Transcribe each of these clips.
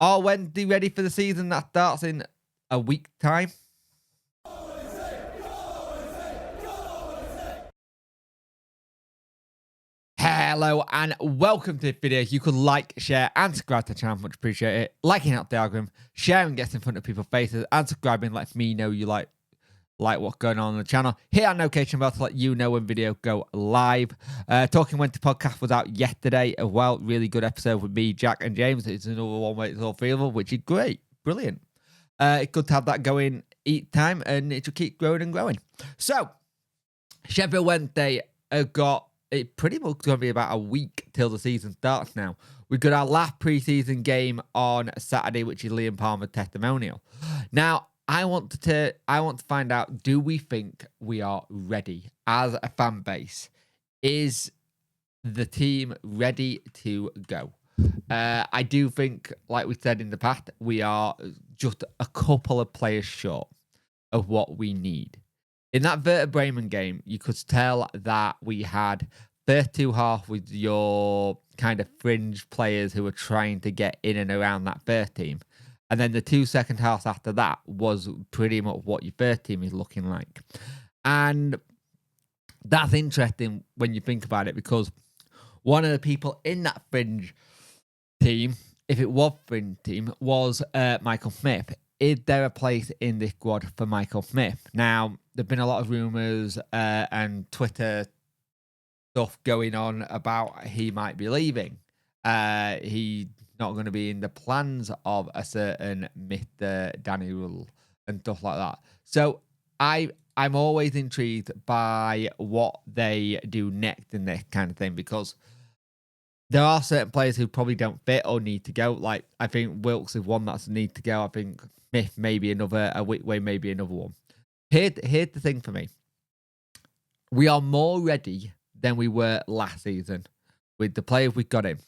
Are Wednesday ready for the season that starts in a week's time? Hello and welcome to this video. You could like, share, and subscribe to the channel. Much appreciate it. Liking out the algorithm, sharing gets in front of people's faces, and subscribing lets me know you like what's going on the channel. Hit that notification bell to let you know when video go live. Talking Wednesday podcast was out yesterday as well. Really good episode with me, Jack, and James. It's another one where it's all feasible, which is great. Brilliant. It's good to have that going each time, and it should keep growing and growing. So, Sheffield Wednesday got it pretty much going to be about a week till the season starts now. We've got our last preseason game on Saturday, which is Liam Palmer's testimonial. Now, I want to find out, do we think we are ready as a fan base? Is the team ready to go? I do think, like we said in the past, we are just a couple of players short of what we need. In that Werder Bremen game, you could tell that we had first two half with your kind of fringe players who were trying to get in and around that first team. And then the two second halves after that was pretty much what your first team is looking like. And that's interesting when you think about it, because one of the people in that fringe team, if it was fringe team, was Michael Smith. Is there a place in this squad for Michael Smith? Now, there've been a lot of rumours and Twitter stuff going on about he might be leaving. He's not going to be in the plans of a certain Mr. Danny Rule and stuff like that. So I'm always intrigued by what they do next in this kind of thing, because there are certain players who probably don't fit or need to go. Like, I think Wilkes is one that's need to go. I think Smith maybe another, a Whitway maybe another one. Here's the thing for me. We are more ready than we were last season with the players we got in.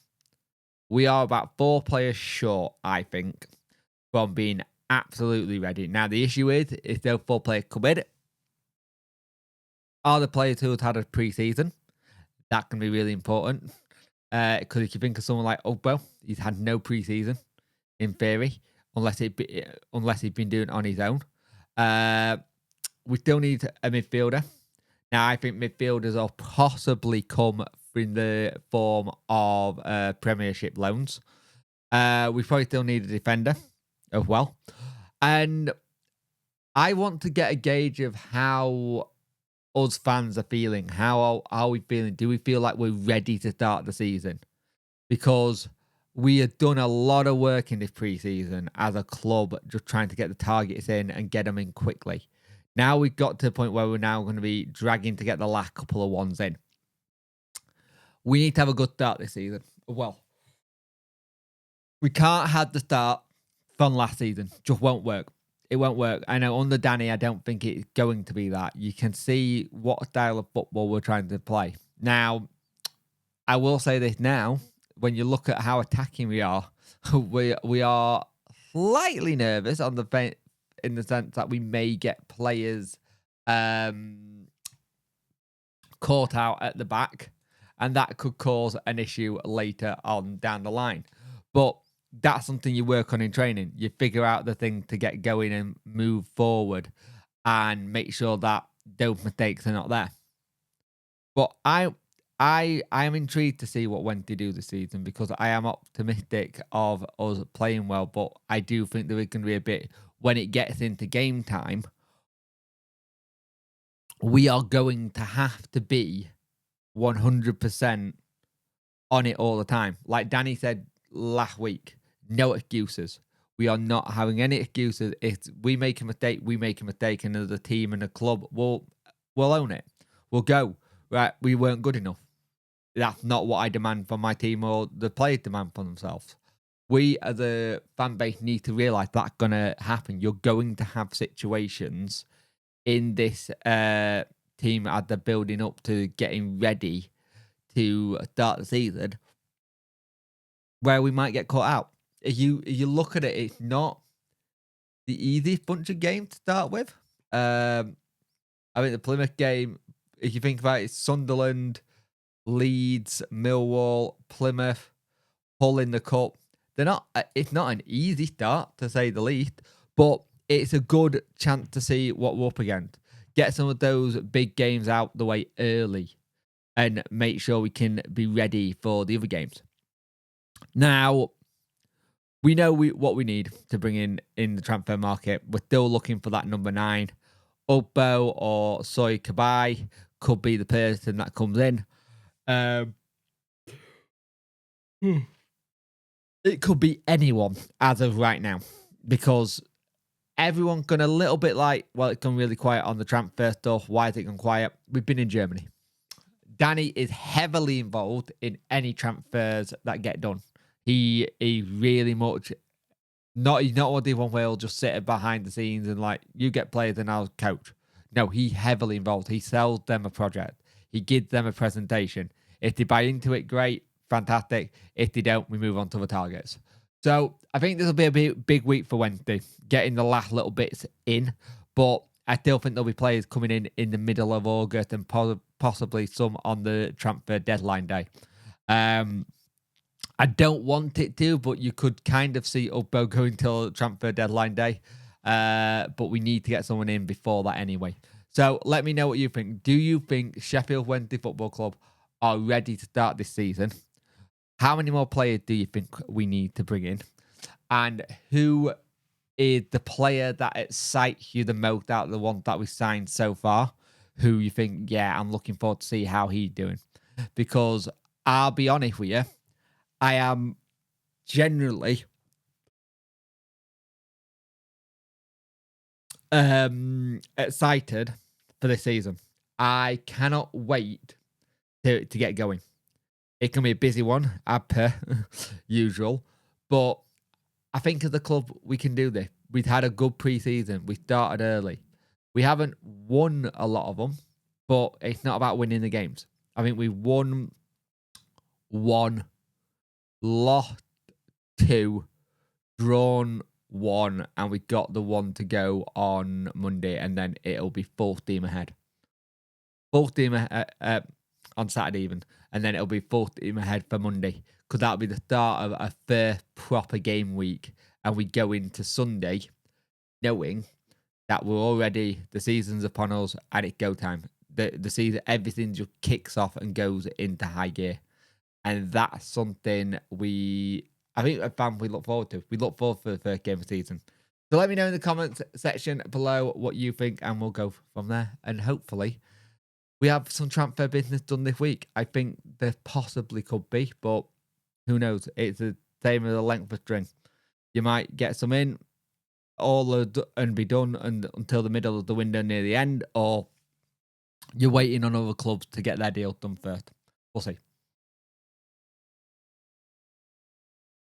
We are about 4 players short, I think, from being absolutely ready. Now, the issue is, if those 4 players come in, are the players who have had a pre-season? That can be really important. Because if you think of someone like Ugbo, he's had no pre-season, in theory, unless he's been doing it on his own. We still need a midfielder. Now, I think midfielders will possibly come in the form of Premiership loans. We probably still need a defender as well. And I want to get a gauge of how us fans are feeling. How are we feeling? Do we feel like we're ready to start the season? Because we have done a lot of work in this preseason as a club, just trying to get the targets in and get them in quickly. Now we've got to the point where we're now going to be dragging to get the last couple of ones in. We need to have a good start this season. Well, we can't have the start from last season. Just won't work. It won't work. I know under Danny, I don't think it's going to be that. You can see what style of football we're trying to play. Now, I will say this now. When you look at how attacking we are, we are slightly nervous on the in the sense that we may get players caught out at the back, and that could cause an issue later on down the line. But that's something you work on in training. You figure out the thing to get going and move forward and make sure that those mistakes are not there. But I am intrigued to see what Wednesday do this season, because I am optimistic of us playing well, but I do think there is going to be a bit, when it gets into game time, we are going to have to be 100% on it all the time. Like Danny said last week, no excuses. We are not having any excuses. If we make a mistake, we make a mistake, and as a team and a club, we'll own it. We'll go, right, we weren't good enough. That's not what I demand from my team or the players demand for themselves. We as a fan base need to realise that's going to happen. You're going to have situations in this team as they're building up to getting ready to start the season where we might get caught out. If you look at it, it's not the easiest bunch of games to start with. I think the Plymouth game, if you think about it, it's Sunderland, Leeds, Millwall, Plymouth, Hull in the cup. they're not. It's not an easy start, to say the least, but it's a good chance to see what we're up against. Get some of those big games out the way early and make sure we can be ready for the other games. Now, we know what we need to bring in the transfer market. We're still looking for that number 9. Ugbo or Soy Kabai could be the person that comes in. It could be anyone as of right now, because everyone's gone a little bit like, well, it's gone really quiet on the transfer stuff. Why is it gone quiet? We've been in Germany. Danny is heavily involved in any transfers that get done. He really much he's not one of the one where he'll just sit behind the scenes and like, you get players and I'll coach. No, he's heavily involved. He sells them a project. He gives them a presentation. If they buy into it, great, fantastic. If they don't, we move on to the targets. So I think this will be a big week for Wednesday, getting the last little bits in. But I still think there'll be players coming in the middle of August and possibly some on the transfer deadline day. I don't want it to, but you could kind of see Ugbo going till transfer deadline day. But we need to get someone in before that anyway. So let me know what you think. Do you think Sheffield Wednesday Football Club are ready to start this season? How many more players do you think we need to bring in? And who is the player that excites you the most out of the ones that we signed so far? Who you think, yeah, I'm looking forward to see how he's doing. Because I'll be honest with you, I am generally excited for this season. I cannot wait to get going. It can be a busy one, as per usual, but I think as a club, we can do this. We've had a good pre-season. We started early. We haven't won a lot of them, but it's not about winning the games. I think we won 1, lost 2, drawn 1, and we got the 1 to go on Monday, and then it'll be full steam ahead. Full steam on Saturday even, and then it'll be full steam ahead for Monday, because that'll be the start of a first proper game week, and we go into Sunday knowing that we're already, the season's upon us, and it's go time. The season, everything just kicks off and goes into high gear. And that's something I think a fan we look forward to. We look forward for the first game of the season. So let me know in the comments section below what you think, and we'll go from there. And hopefully we have some transfer business done this week. I think there possibly could be, but who knows? It's the same as a length of string. You might get some in, and be done until the middle of the window near the end, or you're waiting on other clubs to get their deal done first. We'll see.